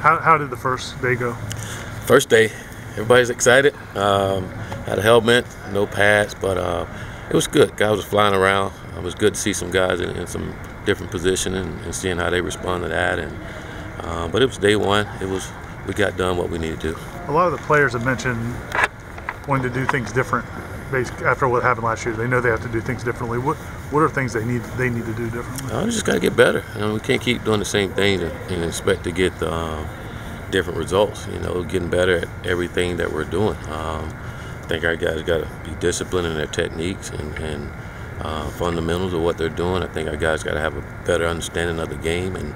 How did the first day go? First day, everybody's excited. Had a helmet, no pads, but it was good. Guys was flying around. It was good to see some guys in some different positions and seeing how they respond to that. But it was day one. We got done what we needed to do. A lot of the players have mentioned wanting to do things different after what happened last year. They know they have to do things differently. What are things they need to do differently? We just got to get better. We can't keep doing the same things and expect to get different results. Getting better at everything that we're doing. I think our guys got to be disciplined in their techniques and fundamentals of what they're doing. I think our guys got to have a better understanding of the game and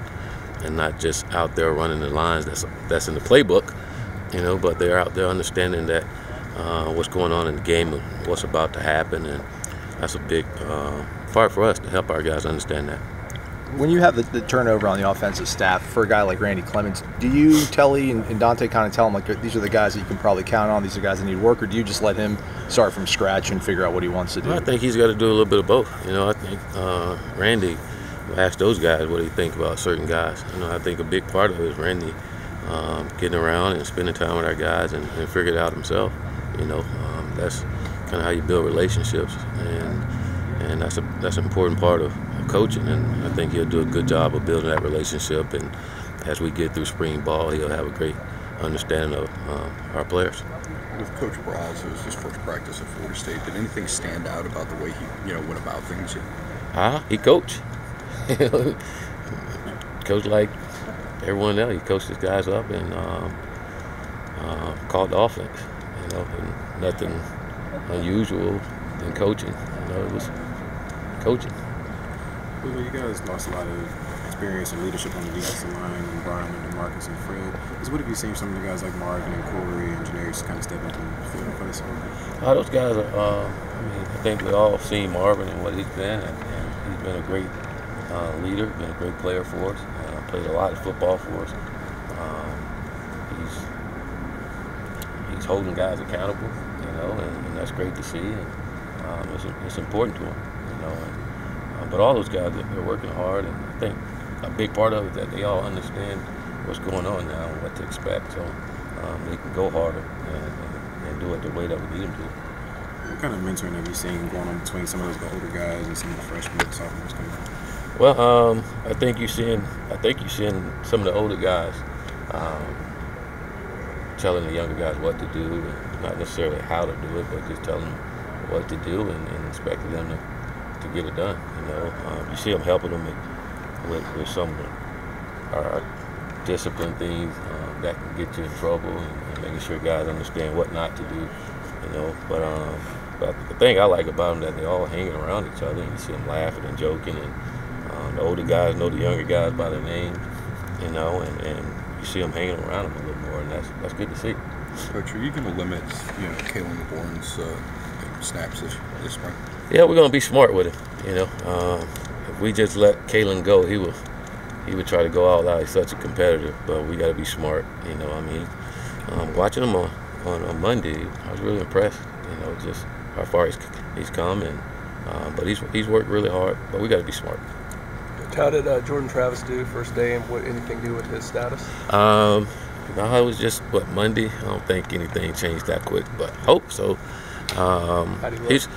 not just out there running the lines that's in the playbook, but they're out there understanding that what's going on in the game and what's about to happen, and that's a big part for us to help our guys understand that. When you have the turnover on the offensive staff for a guy like Randy Clements, do you, Telly and Dante, kind of tell him, like, these are the guys that you can probably count on, these are guys that need work, or do you just let him start from scratch and figure out what he wants to do? Well, I think he's got to do a little bit of both. I think Randy asked those guys what do you think about certain guys. I think a big part of it is Randy getting around and spending time with our guys and figure it out himself. That's kind of how you build relationships, and that's an important part of coaching, and I think he'll do a good job of building that relationship, and as we get through spring ball, he'll have a great understanding of our players. With Coach Braz, it was his first practice at Florida State. Did anything stand out about the way he went about things? He coached. Coached like everyone else. He coached his guys up and called the offense. And nothing unusual in coaching. It was coaching. Well, you guys lost a lot of experience and leadership on the defensive line, and Brian and Marcus and Fred. What have you seen some of the guys like Marvin and Corey and Janarius kind of step into the field and play some? Those guys are, I think we all seen Marvin and what he's been, and he's been a great leader, been a great player for us, played a lot of football for us. He's holding guys accountable, and that's great to see, and it's important to him, but all those guys, they're working hard, and I think a big part of it is that they all understand what's going on now and what to expect, so they can go harder and do it the way that we need them to. What kind of mentoring have you seen going on between some of those older guys and some of the freshmen and sophomores coming out? Well, I think you're seeing some of the older guys telling the younger guys what to do, and not necessarily how to do it, but just telling them what to do and expecting them to get it done. You see them helping them with some of our discipline things that can get you in trouble, and making sure guys understand what not to do. But the thing I like about them is that they all hanging around each other, and you see them laughing and joking, and the older guys know the younger guys by their name, and you see them hanging around them a little more, and that's good to see. Coach, are you going to limit, Kalen Bourne's snaps this spring? Yeah, we're going to be smart with him. If we just let Kalen go, he would try to go all out. He's such a competitor, but we got to be smart. Watching him on Monday, I was really impressed. Just how far he's come, but he's worked really hard. But we got to be smart. How did Jordan Travis do first day, and anything to do with his status? It was just Monday. I don't think anything changed that quick, but I hope so. He's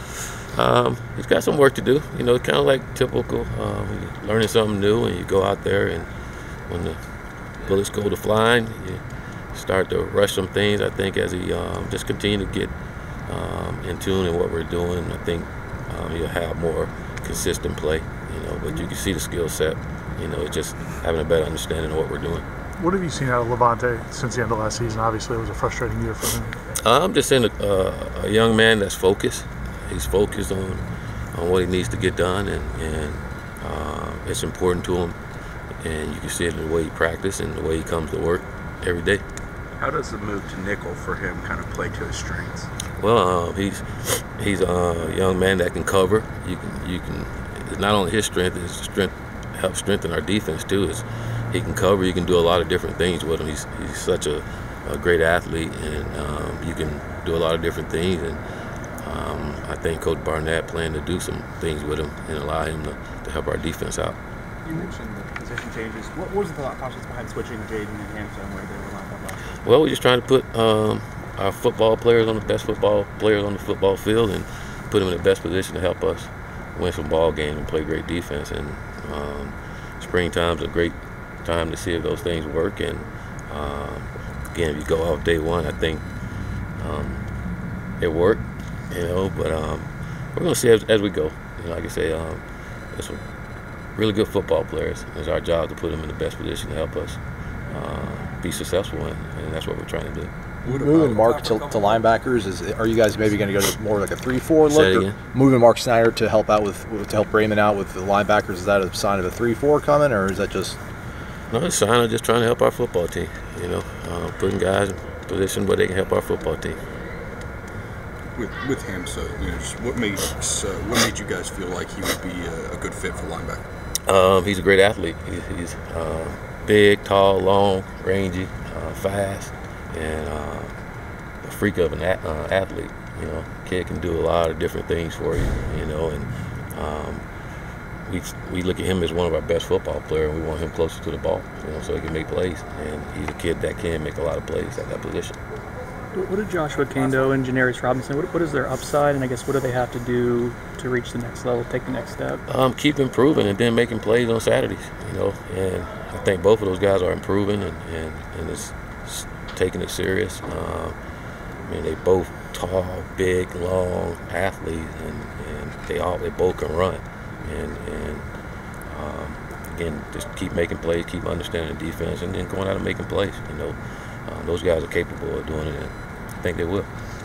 got some work to do. It's kind of like typical. You're learning something new, and you go out there, and when the bullets go to flying, you start to rush some things. I think as he just continue to get in tune in what we're doing, I think he'll have more consistent play. But you can see the skill set. It's just having a better understanding of what we're doing. What have you seen out of Levante since the end of last season? Obviously, it was a frustrating year for him. I'm just seeing a young man that's focused. He's focused on what he needs to get done, and it's important to him. And you can see it in the way he practices and the way he comes to work every day. How does the move to nickel for him kind of play to his strengths? Well, he's a young man that can cover. You can. It's not only his strength; it's strength helps strengthen our defense too. He can cover. You can do a lot of different things with him. He's such a great athlete, and you can do a lot of different things. And I think Coach Barnett planned to do some things with him and allow him to help our defense out. You mentioned the position changes. What was the thought process behind switching Jaden and Hampton where they were lined up last year? Well, we're just trying to put our football players on the best football players on the football field and put them in the best position to help us win some ball games and play great defense. And springtime's a great time to see if those things work. And again, if you go off day one, I think it worked, you know. But we're going to see as we go. You know, like I say, it's really good football players. It's our job to put them in the best position to help us be successful, and that's what we're trying to do. Moving Mark to linebackers, are you guys maybe going to go to more like a 3-4 look? Or moving Mark Snyder to help out to help Raymond out with the linebackers, is that a sign of a 3-4 coming, or is that just? No, it's a sign of just trying to help our football team. You know, putting guys in position where they can help our football team. With him, so you know, just what made you guys feel like he would be a good fit for linebacker? He's a great athlete. He's big, tall, long, rangy, fast, and a freak of an athlete. You know, kid can do a lot of different things for you. You know, and we look at him as one of our best football players, and we want him closer to the ball, you know, so he can make plays. And he's a kid that can make a lot of plays at that position. What did Joshua Kando and Janarius Robinson, what is their upside, and I guess what do they have to do to reach the next level, take the next step? Keep improving and then making plays on Saturdays, you know. And I think both of those guys are improving and it's taking it serious. I mean, they both tall, big, long athletes, and they both can run. And again, just keep making plays, keep understanding the defense, and then going out and making plays. You know, those guys are capable of doing it, and I think they will.